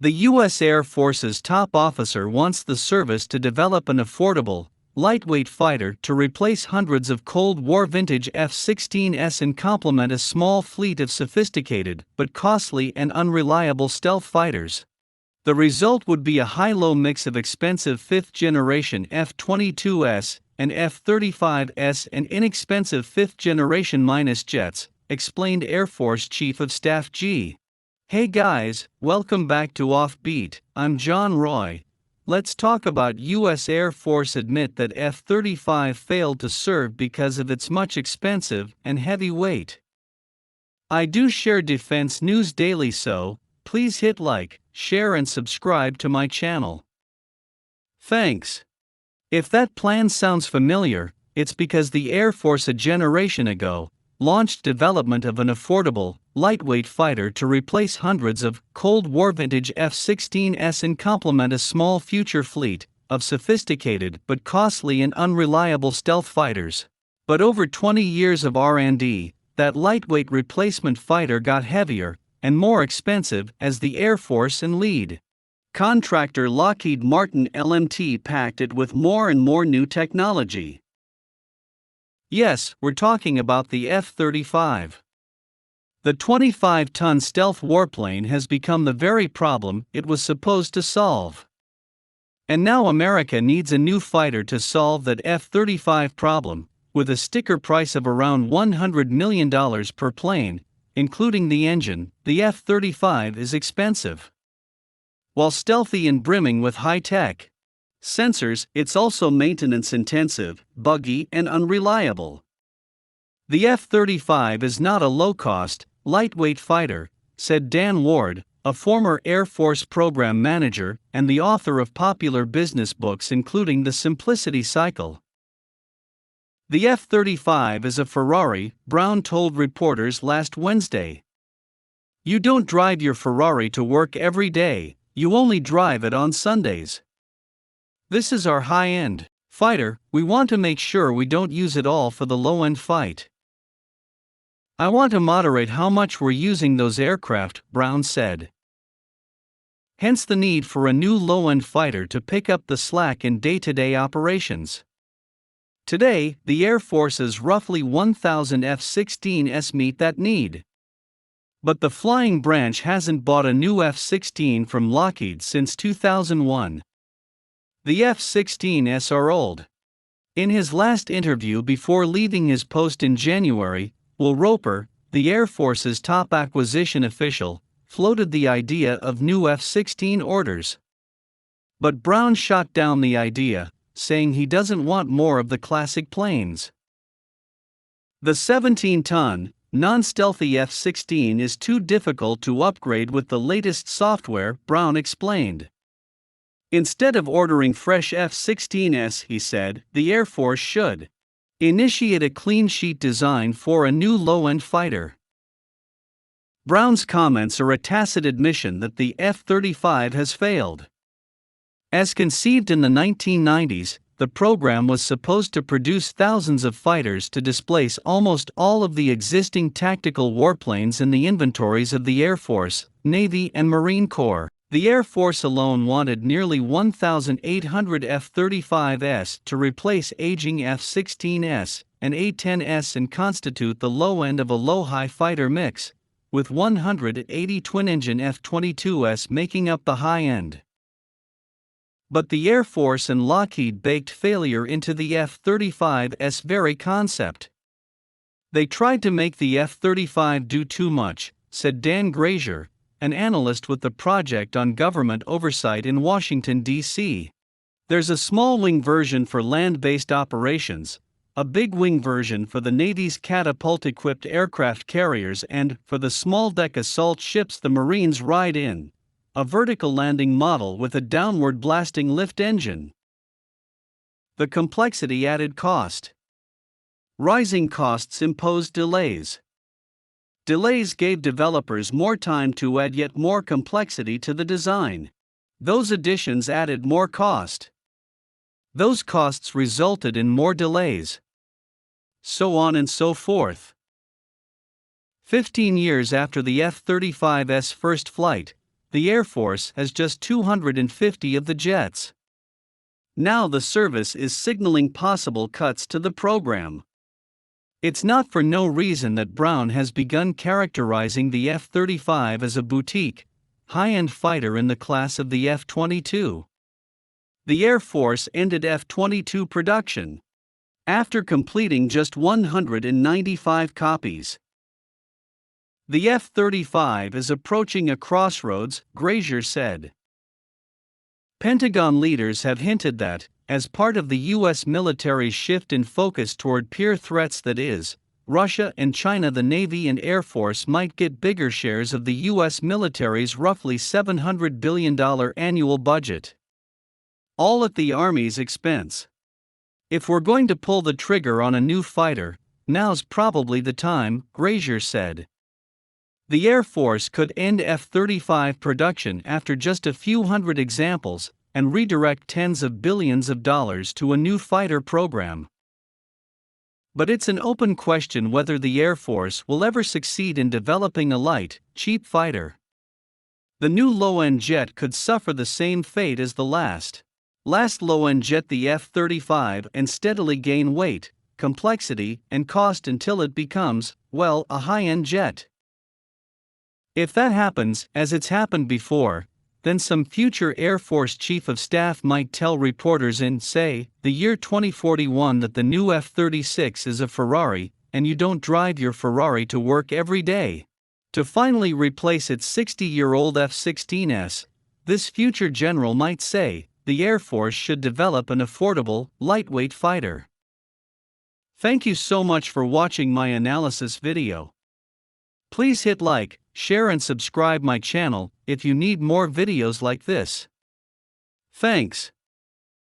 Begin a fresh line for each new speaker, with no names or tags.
The U.S. Air Force's top officer wants the service to develop an affordable, lightweight fighter to replace hundreds of Cold War vintage F-16s and complement a small fleet of sophisticated but costly and unreliable stealth fighters. The result would be a high-low mix of expensive fifth-generation F-22s and F-35s and inexpensive fifth-generation minus jets, explained Air Force Chief of Staff G. Hey guys, welcome back to Offbeat. I'm John Roy. Let's talk about U.S. Air Force admit that F-35 failed to serve because of its much expensive and heavy weight. I do share defense news daily, so please hit like, share and subscribe to my channel. Thanks. If that plan sounds familiar, it's because the Air Force a generation ago launched development of an affordable, lightweight fighter to replace hundreds of Cold War vintage F-16s and complement a small future fleet of sophisticated but costly and unreliable stealth fighters. But over 20 years of R&D, that lightweight replacement fighter got heavier and more expensive as the Air Force and lead contractor Lockheed Martin LMT packed it with more and more new technology. Yes, we're talking about the F-35. The 25-ton stealth warplane has become the very problem it was supposed to solve. And now America needs a new fighter to solve that F-35 problem, with a sticker price of around $100 million per plane, including the engine. The F-35 is expensive. While stealthy and brimming with high-tech sensors, it's also maintenance-intensive, buggy, and unreliable. The F-35 is not a low-cost, lightweight fighter, said Dan Ward, a former Air Force program manager and the author of popular business books including The Simplicity Cycle. The F-35 is a Ferrari, Brown told reporters last Wednesday. You don't drive your Ferrari to work every day, you only drive it on Sundays. This is our high-end fighter, we want to make sure we don't use it all for the low-end fight. I want to moderate how much we're using those aircraft, Brown said. Hence the need for a new low-end fighter to pick up the slack in day-to-day operations. Today, the Air Force's roughly 1,000 F-16s meet that need. But the flying branch hasn't bought a new F-16 from Lockheed since 2001. The F-16s are old. In his last interview before leaving his post in January, Will Roper, the Air Force's top acquisition official, floated the idea of new F-16 orders. But Brown shot down the idea, saying he doesn't want more of the classic planes. The 17-ton, non-stealthy F-16 is too difficult to upgrade with the latest software, Brown explained. Instead of ordering fresh F-16s, he said, the Air Force should initiate a clean sheet design for a new low-end fighter. Brown's comments are a tacit admission that the F-35 has failed. As conceived in the 1990s, the program was supposed to produce thousands of fighters to displace almost all of the existing tactical warplanes in the inventories of the Air Force, Navy, and Marine Corps. The Air Force alone wanted nearly 1,800 F-35s to replace aging F-16s and A-10s and constitute the low end of a low-high fighter mix, with 180 twin-engine F-22s making up the high end. But the Air Force and Lockheed baked failure into the F-35's very concept. They tried to make the F-35 do too much, said Dan Grazier, an analyst with the Project on Government Oversight in Washington, D.C. There's a small wing version for land-based operations, a big wing version for the Navy's catapult-equipped aircraft carriers and, for the small-deck assault ships the Marines ride in, a vertical landing model with a downward blasting lift engine. The complexity added cost. Rising costs imposed delays. Delays gave developers more time to add yet more complexity to the design. Those additions added more cost. Those costs resulted in more delays. So on and so forth. 15 years after the F-35's first flight, the Air Force has just 250 of the jets. Now the service is signaling possible cuts to the program. It's not for no reason that Brown has begun characterizing the F-35 as a boutique, high-end fighter in the class of the F-22. The Air Force ended F-22 production after completing just 195 copies. The F-35 is approaching a crossroads, Grazier said. Pentagon leaders have hinted that, as part of the U.S. military's shift in focus toward peer threats, that is, Russia and China, the Navy and Air Force might get bigger shares of the U.S. military's roughly $700 billion annual budget. All at the Army's expense. If we're going to pull the trigger on a new fighter, now's probably the time, Grazier said. The Air Force could end F-35 production after just a few hundred examples and redirect tens of billions of dollars to a new fighter program. But it's an open question whether the Air Force will ever succeed in developing a light, cheap fighter. The new low-end jet could suffer the same fate as the last low-end jet, the F-35, and steadily gain weight, complexity, and cost until it becomes, well, a high-end jet. If that happens, as it's happened before, then some future Air Force Chief of Staff might tell reporters in, say, the year 2041 that the new F-36 is a Ferrari, and you don't drive your Ferrari to work every day. To finally replace its 60-year-old F-16s, this future general might say, the Air Force should develop an affordable, lightweight fighter. Thank you so much for watching my analysis video. Please hit like, share and subscribe my channel if you need more videos like this. Thanks.